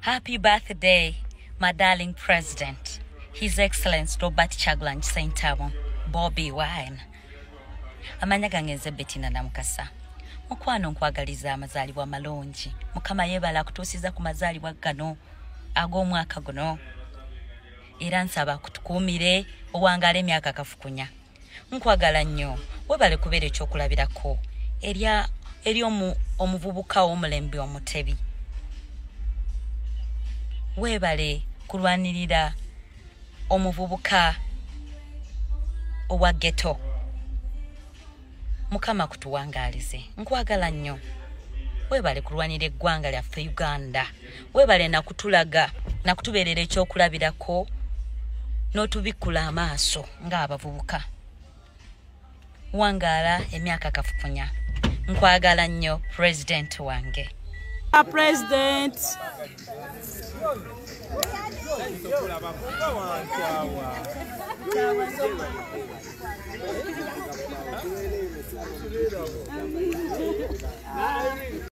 Happy birthday, my darling President, His Excellency Robert Kyagulanyi Ssentamu, Bobi Wine. Amanya gange nze Betina Namukasa. Mukwano nkwagaliza amazaalibwa malungi. Mukama yeebala kutuusiza ku mazaalibwa gano ag'omwaka guno. Era nsaba kutukuumire owangaala emyaka kafukunya. Nkwagala nnyo, weebale kubeera ekyokulabirako eri omuvubuka w'omulembe omutebi. Weebale kulwanirira omuvubuka owa ghetto. Mukama kutuwangaalize. Nkwagala nnyo. Weebale kulwanira eggwanga lyaffe Uganda. Weebale nakutubeerera ekyokulabirako n'otubikkula amaaso ng'abavubuka. Wangaala emyaka kafukunya. Nkwagala nnyo President wange. President.